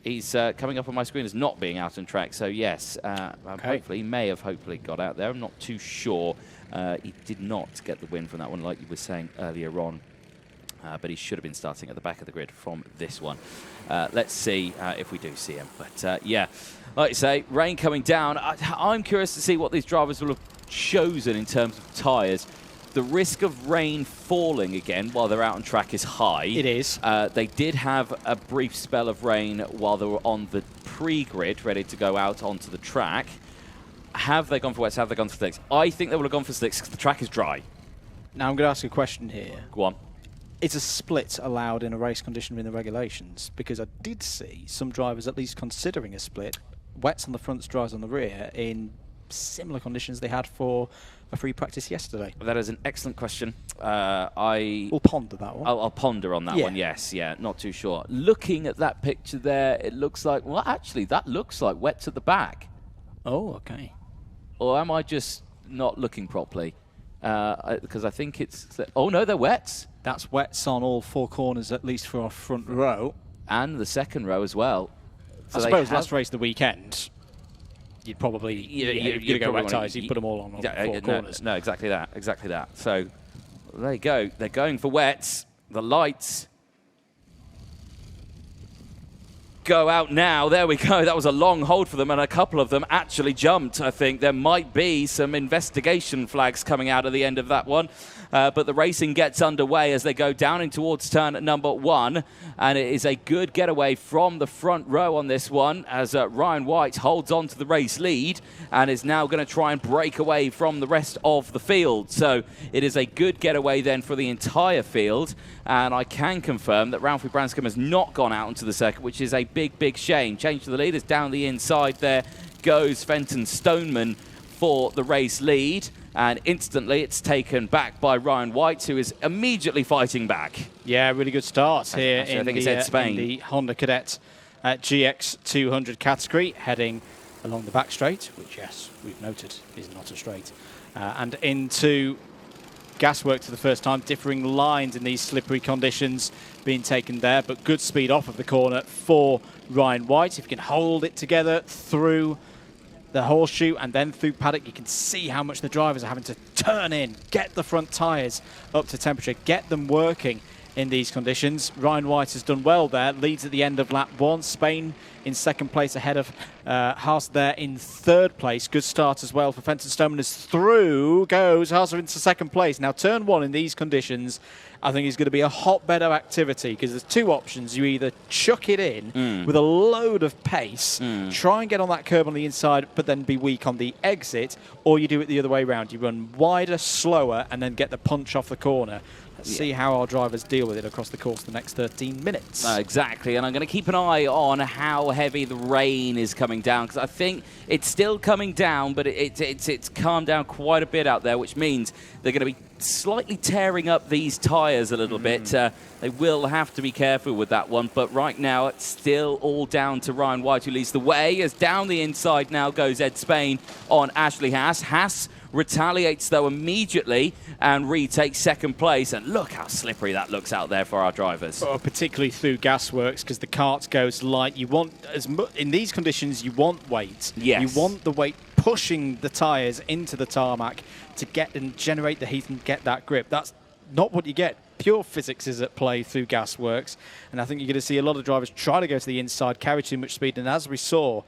He's coming up on my screen as not being out on track. So, yes, hopefully, he may have got out there. I'm not too sure. He did not get the win from that one, like you were saying earlier on. But he should have been starting at the back of the grid from this one. Let's see if we do see him. But, yeah, like you say, rain coming down. I'm curious to see what these drivers will have chosen in terms of tyres. The risk of rain falling again while they're out on track is high. It is. They did have a brief spell of rain while they were on the pre-grid, ready to go out onto the track. Have they gone for wets? Have they gone for slicks? I think they would have gone for slicks because the track is dry. Now I'm going to ask a question here. Go on. Is a split allowed in a race condition in the regulations? Because I did see some drivers at least considering a split, wets on the front, dries on the rear, in similar conditions they had for a free practice yesterday. That is an excellent question. We'll ponder that one. I'll ponder on that one, yes. Yeah, not too sure. Looking at that picture there, it looks like, well, actually, that looks like wets at the back. Oh, okay. Or am I just not looking properly? Because I think it's... Oh, no, they're wets. That's wets on all four corners, at least for our front row. And the second row as well. So I suppose last race of the weekend, you'd probably... you'd go wet tyres, you'd put them all on four corners. No, exactly that. Exactly that. So there you go. They're going for wets. The lights go out now. There we go. That was a long hold for them, and a couple of them actually jumped. I think there might be some investigation flags coming out at the end of that one. But the racing gets underway as they go down in towards turn number 1. And it is a good getaway from the front row on this one as Ryan White holds on to the race lead and is now going to try and break away from the rest of the field. So it is a good getaway then for the entire field. And I can confirm that Ralphie Branscombe has not gone out onto the circuit, which is a big, big shame. Change to the leaders down the inside there goes Fenton Stoneman for the race lead. And instantly it's taken back by Ryan White, who is immediately fighting back. Yeah, really good start here in the Honda Cadet GX200 category, heading along the back straight, which, yes, we've noted is not a straight, and into Gasworks for the first time. Differing lines in these slippery conditions being taken there, but good speed off of the corner for Ryan White. If he can hold it together through the horseshoe and then through paddock, you can see how much the drivers are having to turn in, get the front tyres up to temperature, get them working in these conditions. Ryan White has done well there, leads at the end of lap 1. Spain in second place ahead of Haas there in third place. Good start as well for Fenton Stoneman as through goes Haas into second place. Now turn 1 in these conditions, I think is going to be a hotbed of activity because there's two options. You either chuck it in with a load of pace, try and get on that curb on the inside, but then be weak on the exit, or you do it the other way around. You run wider, slower, and then get the punch off the corner. Let's see how our drivers deal with it across the course the next 13 minutes. Exactly, and I'm going to keep an eye on how heavy the rain is coming down, because I think it's still coming down, but it's calmed down quite a bit out there, which means they're going to be slightly tearing up these tyres a little bit. They will have to be careful with that one, but right now it's still all down to Ryan White, who leads the way, as down the inside now goes Ed Spain on Ashley Haas. Haas retaliates, though, immediately and retakes second place. And look how slippery that looks out there for our drivers. Oh, particularly through Gasworks, because the kart goes light. You want, in these conditions, you want weight. Yes. You want the weight pushing the tyres into the tarmac to get and generate the heat and get that grip. That's not what you get. Pure physics is at play through Gasworks. And I think you're going to see a lot of drivers try to go to the inside, carry too much speed. And as we saw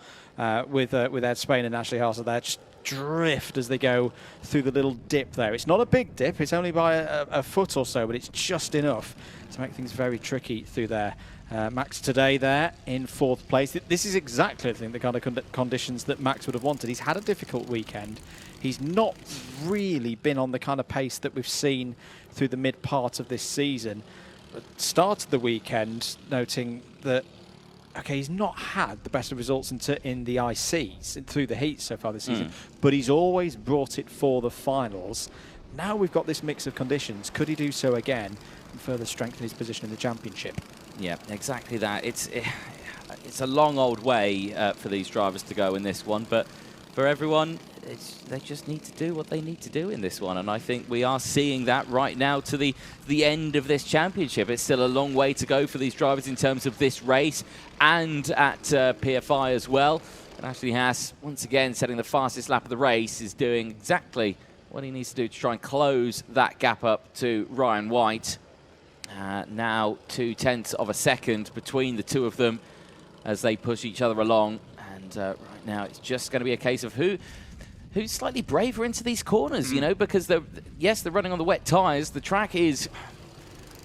with Ed Spain and Ashley Haas there, just drift as they go through the little dip there. It's not a big dip, it's only by a foot or so, but it's just enough to make things very tricky through there. Max today there in fourth place. This is exactly, I think, the kind of conditions that Max would have wanted. He's had a difficult weekend. He's not really been on the kind of pace that we've seen through the mid part of this season. But started the weekend noting that he's not had the best of results in the ICs through the heat so far this season, but he's always brought it for the finals. Now we've got this mix of conditions. Could he do so again and further strengthen his position in the championship? Yeah, exactly that. It's a long old way for these drivers to go in this one, but for everyone, they just need to do what they need to do in this one. And I think we are seeing that right now to the end of this championship. It's still a long way to go for these drivers in terms of this race and at PFI as well. And Ashley Haas, once again, setting the fastest lap of the race, is doing exactly what he needs to do to try and close that gap up to Ryan White. Now 0.2 of a second between the two of them as they push each other along. And right now it's just going to be a case of who's slightly braver into these corners, you know, because they're running on the wet tyres. The track is,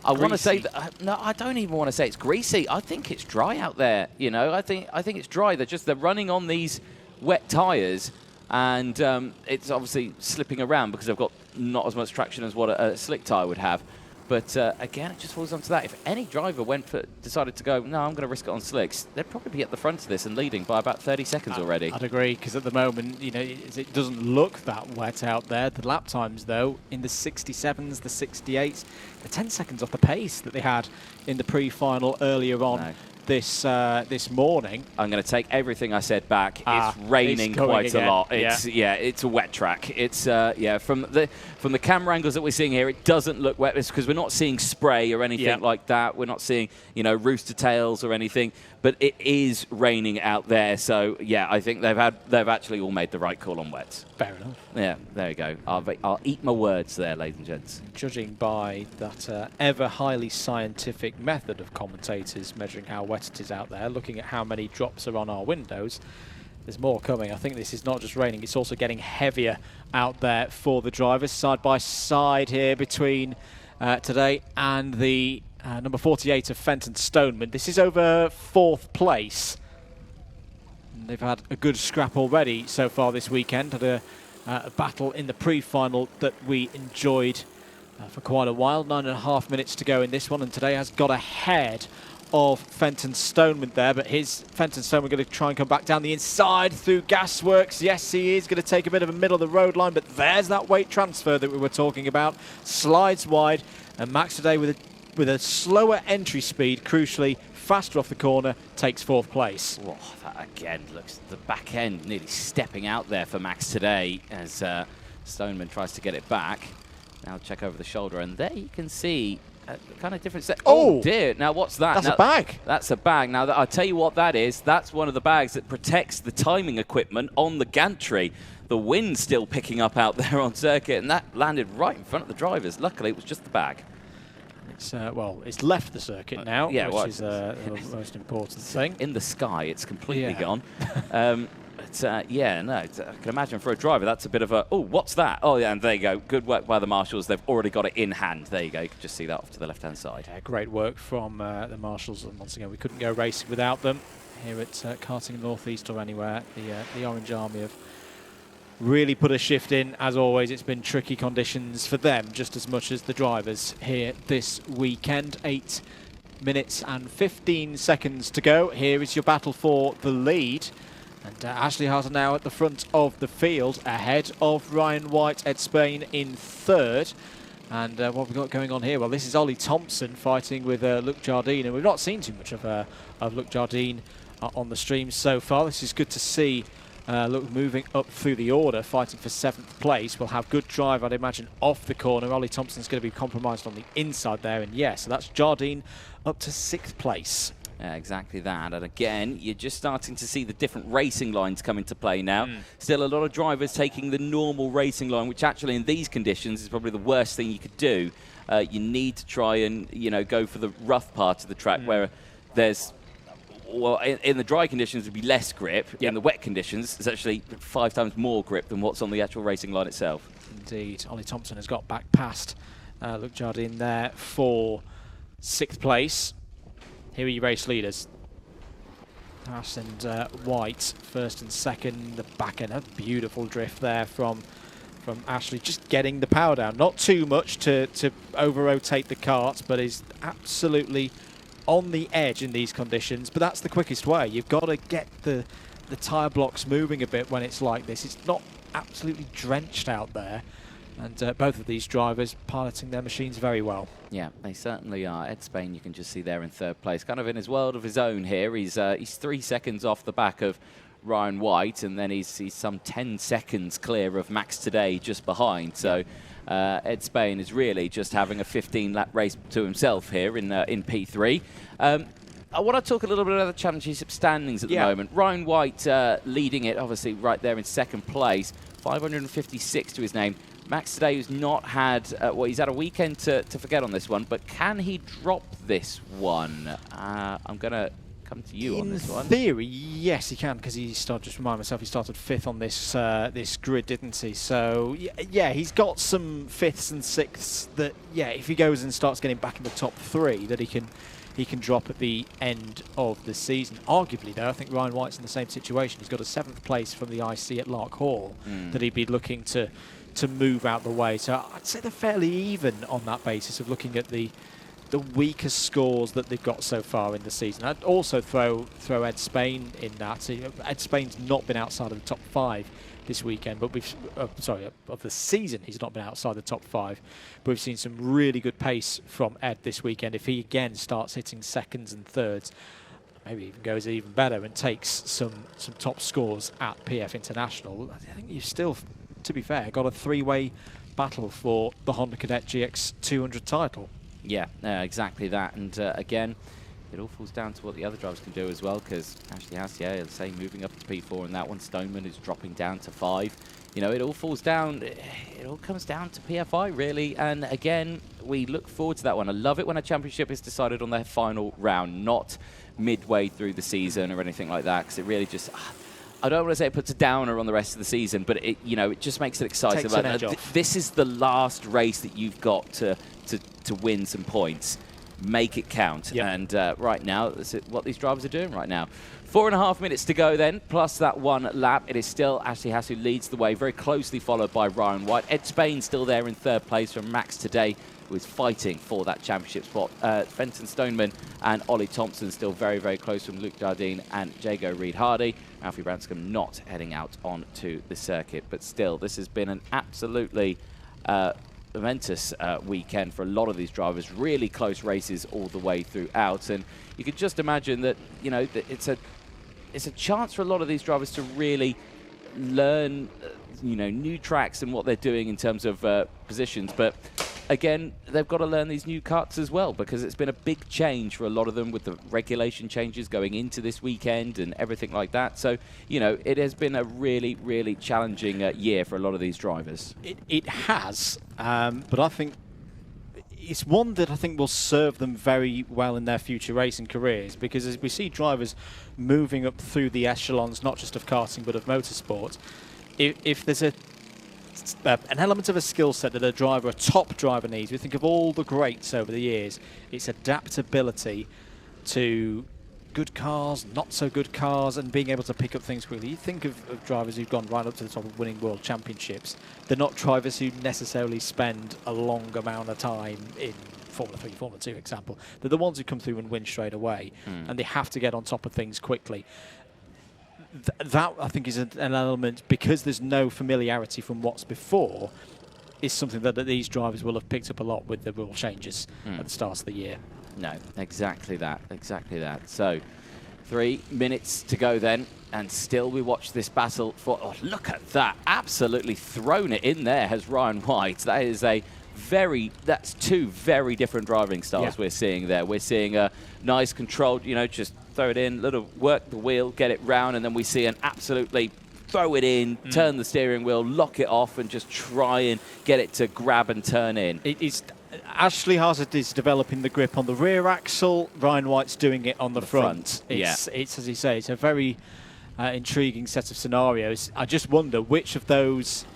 I want to say, no, I don't even want to say it's greasy. I think it's dry out there, you know. I think it's dry. They're running on these wet tyres, and it's obviously slipping around because they've got not as much traction as what a slick tyre would have. But again, it just falls onto that. If any driver decided to go, no, I'm going to risk it on slicks, they'd probably be at the front of this and leading by about 30 seconds already. I'd agree, because at the moment, you know, it doesn't look that wet out there. The lap times, though, in the 67s, the 68s, they're 10 seconds off the pace that they had in the pre-final earlier on. This morning. I'm going to take everything I said back. It's raining quite a lot. It's a wet track. It's from the camera angles that we're seeing here, it doesn't look wet. It's because we're not seeing spray or anything like that. We're not seeing, you know, rooster tails or anything. But it is raining out there. So yeah, I think they've actually all made the right call on wets. Fair enough. Yeah, there you go. I'll eat my words there, ladies and gents. Judging by that ever highly scientific method of commentators measuring how wet it is out there, looking at how many drops are on our windows, there's more coming. I think this is not just raining, it's also getting heavier out there for the drivers. Side by side here between today and the number 48 of Fenton Stoneman. This is over 4th place. And they've had a good scrap already so far this weekend. Had a battle in the pre-final that we enjoyed for quite a while. 9.5 minutes to go in this one, and today has got ahead of Fenton Stoneman there, but Fenton Stoneman going to try and come back down the inside through Gasworks. Yes, he is going to take a bit of a middle of the road line, but there's that weight transfer that we were talking about. Slides wide, and Max today with a slower entry speed, crucially faster off the corner, takes 4th place. Oh, that again looks the back end nearly stepping out there for Max today as Stoneman tries to get it back. Now check over the shoulder, and there you can see a kind of different set. Oh dear! Now what's that? That's a bag. That's a bag. Now I'll tell you what that is. That's one of the bags that protects the timing equipment on the gantry. The wind's still picking up out there on circuit, and that landed right in front of the drivers. Luckily, it was just the bag. It's left the circuit now, which is the most important thing. In the sky, it's completely gone. I can imagine for a driver, that's a bit of a, oh, what's that? Oh, yeah, and there you go. Good work by the marshals. They've already got it in hand. There you go. You can just see that off to the left-hand side. Yeah, great work from the marshals. And once again, we couldn't go racing without them here at Karting North East or anywhere. The Orange Army have really put a shift in. As always, it's been tricky conditions for them just as much as the drivers here this weekend. 8 minutes and 15 seconds to go. Here is your battle for the lead. And Ashley Haas now at the front of the field, ahead of Ryan White at Spain in 3rd. And what we've got going on here, well, this is Ollie Thompson fighting with Luc Jardine, and we've not seen too much of Luc Jardine on the stream so far. This is good to see. Luc moving up through the order, fighting for 7th place. Will have good drive, I'd imagine, off the corner. Ollie Thompson's going to be compromised on the inside there, and so that's Jardine up to 6th place. Exactly that. And again, you're just starting to see the different racing lines come into play now. Still a lot of drivers taking the normal racing line, which actually in these conditions is probably the worst thing you could do. You need to try and, go for the rough part of the track where there's, well, in the dry conditions would be less grip. In the wet conditions, it's actually 5 times more grip than what's on the actual racing line itself. Indeed. Ollie Thompson has got back past Luc Jardine there for 6th place. Here are your race leaders. Haas and White, 1st and 2nd. The back end, a beautiful drift there from Ashley, just getting the power down. Not too much to over-rotate the kart, but is absolutely on the edge in these conditions. But that's the quickest way. You've got to get the tyre blocks moving a bit when it's like this. It's not absolutely drenched out there. And both of these drivers piloting their machines very well. Yeah, they certainly are. Ed Spain, you can just see there in 3rd place, kind of in his world of his own here. He's 3 seconds off the back of Ryan White, and then he's some 10 seconds clear of Max Today just behind. So Ed Spain is really just having a 15-lap race to himself here in P3. I want to talk a little bit about the championship standings at the moment. Ryan White leading it, obviously, right there in second place, 556 to his name. Max Today, who's not had, well, he's had a weekend to forget on this one, but can he drop this one? I'm going to come to you on this one. In theory, yes, he can, because he started, just remind myself, he started 5th on this this grid, didn't he? So, yeah, he's got some 5ths and 6ths that, yeah, if he goes and starts getting back in the top 3, that he can drop at the end of the season. Arguably, though, I think Ryan White's in the same situation. He's got a 7th place from the IC at Lark Hall that he'd be looking to move out the way. So I'd say they're fairly even on that basis of looking at the weaker scores that they've got so far in the season. I'd also throw Ed Spain in that. Ed Spain's not been outside of the top 5 this weekend, but we've of the season he's not been outside the top 5. But we've seen some really good pace from Ed this weekend. If he again starts hitting 2nds and 3rds, maybe even goes even better and takes some top scores at PF International, I think you've still, to be fair, got a 3-way battle for the Honda Cadet GX 200 title. Yeah, exactly that. And again, it all falls down to what the other drivers can do as well, because Ashley House, the same, moving up to P4, and that one, Stoneman, is dropping down to 5. You know, it all falls down, it all comes down to PFI, really. And again, we look forward to that one. I love it when a championship is decided on their final round, not midway through the season or anything like that, because it really just... I don't want to say it puts a downer on the rest of the season, but it, you know, it just makes it exciting. Takes an edge off. This is the last race that you've got to win some points. Make it count. Yep. And right now, that's what these drivers are doing right now. 4.5 minutes to go then, plus that 1 lap. It is still Ashley Haas who leads the way, very closely followed by Ryan White. Ed Spain still there in 3rd place from Max Today, who is fighting for that championship spot. Fenton Stoneman and Ollie Thompson still very, very close from Luke Jardine and Jago Reed-Hardy. Alfie Branscombe not heading out onto the circuit. But still, this has been an absolutely momentous weekend for a lot of these drivers. Really close races all the way throughout. And you could just imagine that, you know, that it's a chance for a lot of these drivers to really learn, you know, new tracks and what they're doing in terms of positions. But again, they've got to learn these new karts as well, because it's been a big change for a lot of them with the regulation changes going into this weekend and everything like that. So, you know, it has been a really, really challenging year for a lot of these drivers. It has, but I think it's one that I think will serve them very well in their future racing careers, because as we see drivers moving up through the echelons, not just of karting but of motorsport, if there's an element of a skill set that a top driver needs, we think of all the greats over the years, it's adaptability to good cars, not so good cars, and being able to pick up things quickly. You think of drivers who've gone right up to the top of winning world championships. They're not drivers who necessarily spend a long amount of time in Formula 3, Formula 2 example. They're the ones who come through and win straight away, and they have to get on top of things quickly. That, I think, is an element, because there's no familiarity from what's before, is something that these drivers will have picked up a lot with the rule changes at the start of the year. No, exactly that, exactly that. So, 3 minutes to go then, and still we watch this battle for... Oh, look at that, absolutely thrown it in there has Ryan White. That is that's 2 very different driving styles we're seeing there. We're seeing a nice controlled, you know, just throw it in, little work the wheel, get it round, and then we see an absolutely throw it in, turn the steering wheel, lock it off, and just try and get it to grab and turn in. Ashley Hazard is developing the grip on the rear axle. Ryan White's doing it on the front. It's, as you say, it's a very intriguing set of scenarios. I just wonder which of those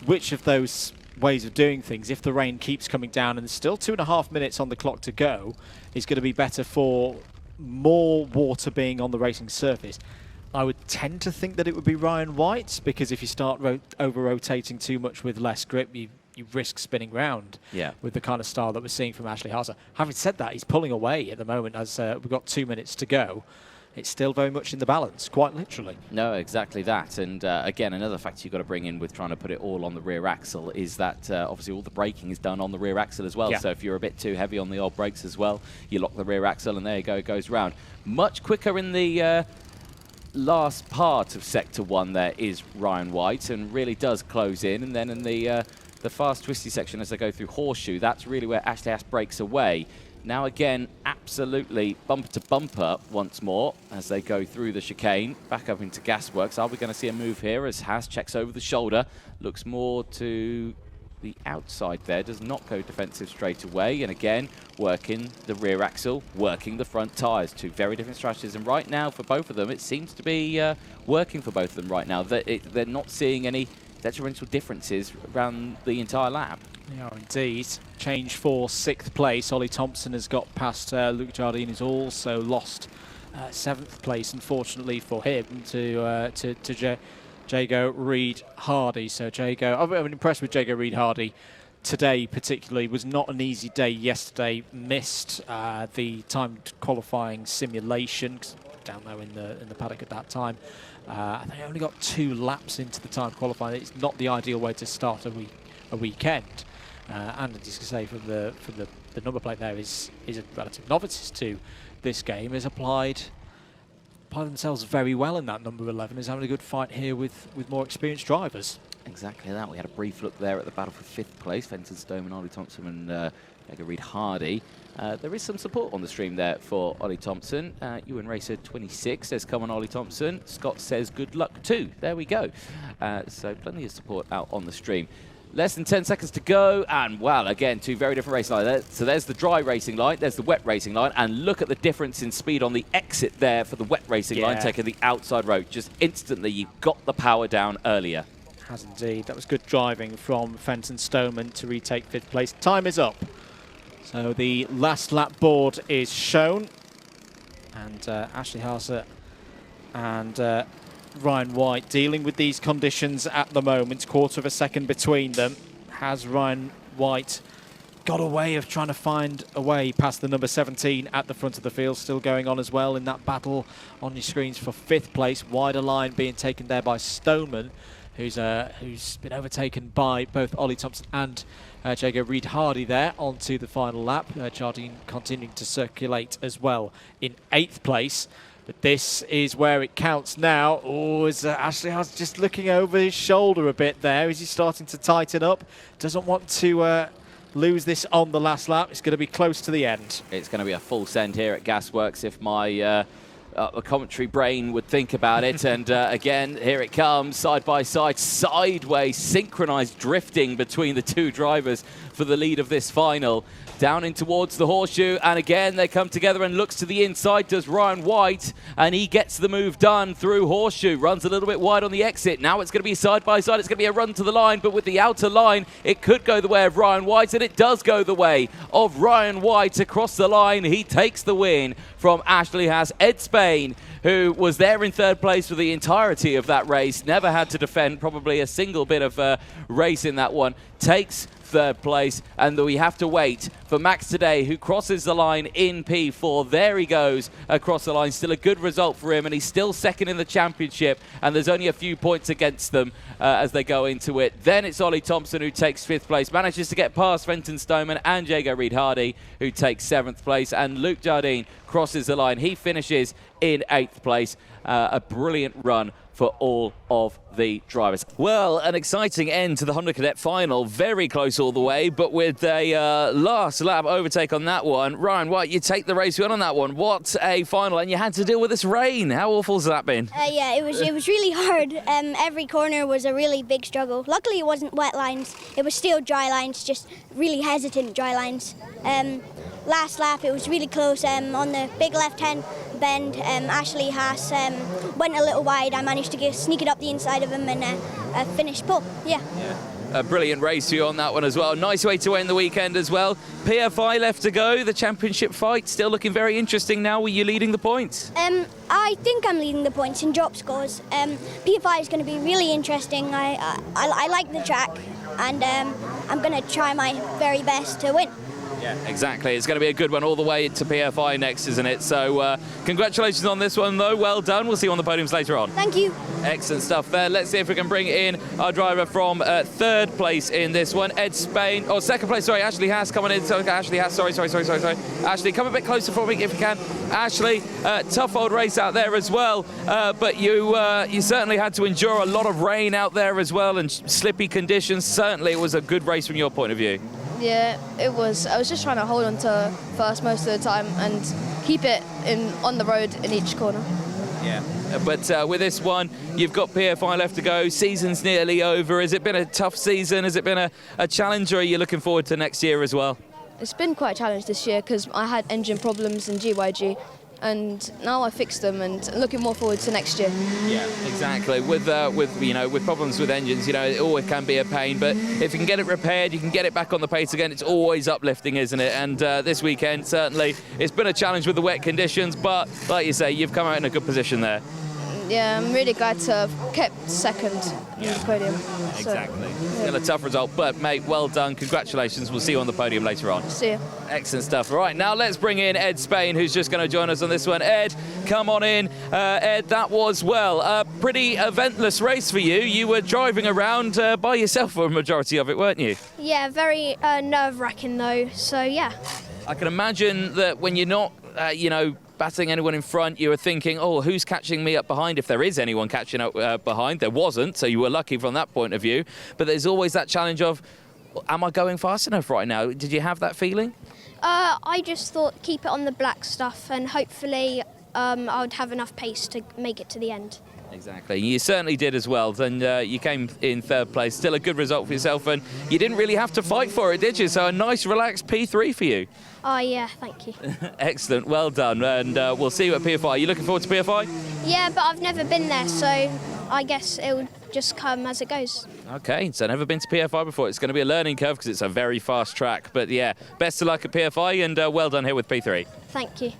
ways of doing things, if the rain keeps coming down and there's still 2.5 minutes on the clock to go, is going to be better for more water being on the racing surface. I would tend to think that it would be Ryan White, because if you start over-rotating too much with less grip, you risk spinning round with the kind of style that we're seeing from Ashley Haas. Having said that, he's pulling away at the moment as we've got 2 minutes to go. It's still very much in the balance, quite literally. No, exactly that. And again, another factor you've got to bring in with trying to put it all on the rear axle is that obviously all the braking is done on the rear axle as well. So if you're a bit too heavy on the old brakes as well, you lock the rear axle and there you go, it goes round. Much quicker in the last part of Sector 1 there is Ryan White, and really does close in. And then in the fast twisty section as they go through Horseshoe, that's really where Ashley Haas breaks away. Now again, absolutely bumper to bumper once more as they go through the chicane, back up into Gasworks. Are we going to see a move here as Haas checks over the shoulder, looks more to the outside there, does not go defensive straight away, and again working the rear axle, working the front tyres. Two very different strategies, and right now for both of them it seems to be working for both of them right now. They're not seeing any detrimental differences around the entire lap. They are indeed. Change for 6th place. Ollie Thompson has got past Luke Jardine, who's also lost 7th place, unfortunately for him, to Jago Reed Hardy. So Jago, I'm impressed with Jago Reed Hardy today particularly. Was not an easy day yesterday. Missed the timed qualifying simulation down there in the paddock at that time. They only got 2 laps into the timed qualifying. It's not the ideal way to start a weekend. And as you say, from the number plate there is a relative novice to this game. Has applied themselves very well in that number 11. Is having a good fight here with more experienced drivers. Exactly that. We had a brief look there at the battle for 5th place. Fenton Stoneman, Ollie Thompson and Jago Reed Hardy. There is some support on the stream there for Ollie Thompson. Ewan Racer 26 says, come on Ollie Thompson. Scott says, good luck too. There we go. So plenty of support out on the stream. Less than 10 seconds to go, and well, again, 2 very different racing lines. So there's the dry racing line, there's the wet racing line, and look at the difference in speed on the exit there for the wet racing line, taking the outside road. Just instantly, you got the power down earlier. Has indeed. That was good driving from Fenton Stoneman to retake 5th place. Time is up. So the last lap board is shown, and Ashley Haas and Ryan White dealing with these conditions at the moment. 1/4 of a second between them. Has Ryan White got a way of trying to find a way past the number 17 at the front of the field? Still going on as well in that battle on your screens for 5th place. Wider line being taken there by Stoneman, who's been overtaken by both Ollie Thompson and Jago Reed Hardy there onto the final lap. Jardine continuing to circulate as well in 8th place. But this is where it counts now. Oh, is Ashley Haas just looking over his shoulder a bit there? Is he starting to tighten up? Doesn't want to lose this on the last lap. It's going to be close to the end. It's going to be a full send here at Gasworks if my commentary brain would think about it. And again, here it comes, side by side, sideways, synchronized drifting between the 2 drivers for the lead of this final. Down in towards the Horseshoe, and again they come together and looks to the inside, does Ryan White, and he gets the move done through Horseshoe, runs a little bit wide on the exit. Now it's going to be side by side, it's going to be a run to the line, but with the outer line, it could go the way of Ryan White, and it does go the way of Ryan White across the line. He takes the win from Ashley Haas. Ed Spain, who was there in 3rd place for the entirety of that race, never had to defend probably a single bit of race in that one, takes 3rd place, and we have to wait for Max today, who crosses the line in P4. There he goes across the line. Still a good result for him, and he's still 2nd in the championship, and there's only a few points against them as they go into it. Then it's Ollie Thompson, who takes 5th place, manages to get past Fenton Stoneman and Jago Reed Hardy, who takes 7th place, and Luke Jardine crosses the line. He finishes in 8th place. A brilliant run for all of the drivers. Well, an exciting end to the Honda Cadet final. Very close all the way, but with a last lap overtake on that one. Ryan White, you take the race win on that one. What a final, and you had to deal with this rain. How awful has that been? Yeah, it was really hard. Every corner was a really big struggle. Luckily, it wasn't wet lines. It was still dry lines, just really hesitant dry lines. Last lap, it was really close. On the big left-hand bend, Ashley Haas went a little wide. I managed to sneak it up the inside of him and finish pole. Yeah. A brilliant race for you on that one as well. Nice way to end the weekend as well. PFI left to go. The championship fight still looking very interesting now. Were you leading the points? I think I'm leading the points in drop scores. PFI is going to be really interesting. I like the track, and I'm going to try my very best to win. Yeah, exactly. It's going to be a good one all the way to PFI next, isn't it? So congratulations on this one, though. Well done. We'll see you on the podiums later on. Thank you. Excellent stuff there. Let's see if we can bring in our driver from third place in this one, Ed Spain. Oh, second place, sorry, Ashley Haas coming in. So Ashley Haas, sorry. Ashley, come a bit closer for me if you can. Ashley, tough old race out there as well. But you certainly had to endure a lot of rain out there as well and slippy conditions. Certainly it was a good race from your point of view. Yeah, it was. I was just trying to hold on to first most of the time and keep it on the road in each corner. Yeah. But with this one, you've got PFI left to go. Season's nearly over. Has it been a tough season? Has it been a challenge, or are you looking forward to next year as well? It's been quite a challenge this year because I had engine problems in GYG. And now I fixed them, and looking more forward to next year. Yeah, exactly. With problems with engines, it always can be a pain. But if you can get it repaired, you can get it back on the pace again. It's always uplifting, isn't it? And this weekend, certainly, it's been a challenge with the wet conditions. But like you say, you've come out in a good position there. Yeah, I'm really glad to have kept second in the podium. Exactly. Still a tough result, but mate, well done. Congratulations. We'll see you on the podium later on. See you. Excellent stuff. Right, now let's bring in Ed Spain, who's just going to join us on this one. Ed, come on in. Ed, that was, well, a pretty eventless race for you. You were driving around by yourself for a majority of it, weren't you? Yeah, very nerve-wracking though, so yeah. I can imagine that when you're not, battling anyone in front, you were thinking, oh, who's catching me up behind, if there is anyone catching up behind. There wasn't, so you were lucky from that point of view. But there's always that challenge of, am I going fast enough right now? Did you have that feeling? I just thought keep it on the black stuff and hopefully I would have enough pace to make it to the end. Exactly. You certainly did as well. And you came in third place. Still a good result for yourself. And you didn't really have to fight for it, did you? So a nice, relaxed P3 for you. Oh, yeah, thank you. Excellent. Well done. And we'll see you at PFI. Are you looking forward to PFI? Yeah, but I've never been there, so I guess it will just come as it goes. OK, so never been to PFI before. It's going to be a learning curve because it's a very fast track. But, yeah, best of luck at PFI and well done here with P3. Thank you.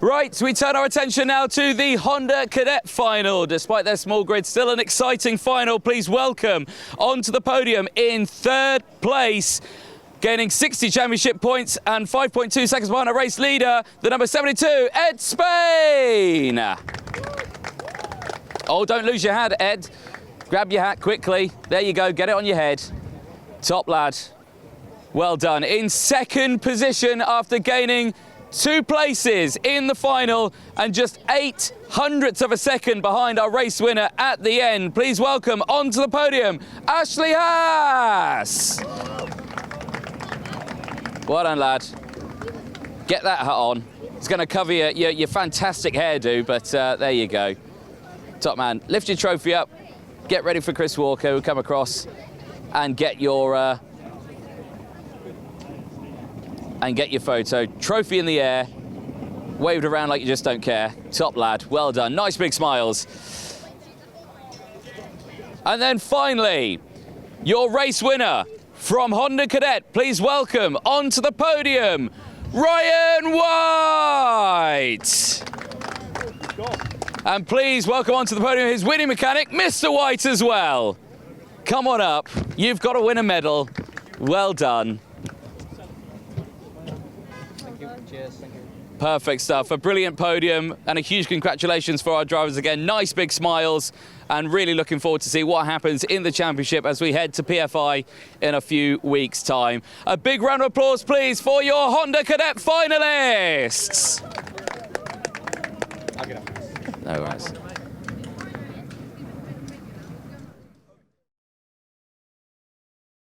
Right, so we turn our attention now to the Honda Cadet final. Despite their small grid, still an exciting final. Please welcome onto the podium in third place, gaining 60 championship points and 5.2 seconds behind a race leader, the number 72, Ed Spain. Oh, don't lose your hat, Ed. Grab your hat quickly. There you go, get it on your head. Top lad. Well done. In second position after gaining 2 places in the final and just 0.08 of a second behind our race winner at the end. Please welcome onto the podium, Ashley Haas. Well done, lad. Get that hat on. It's going to cover your fantastic hairdo, but there you go. Top man. Lift your trophy up. Get ready for Chris Walker, who'll come across and get your photo. Trophy in the air, waved around like you just don't care. Top lad, well done. Nice big smiles. And then finally, your race winner from Honda Cadet. Please welcome onto the podium, Ryan White. And please welcome onto the podium his winning mechanic, Mr. White, as well. Come on up. You've got to win a medal. Well done. Thank you. Cheers. Thank you. Perfect stuff. A brilliant podium and a huge congratulations for our drivers again. Nice big smiles and really looking forward to see what happens in the championship as we head to PFI in a few weeks' time. A big round of applause, please, for your Honda Cadet finalists. I'll get up. No worries.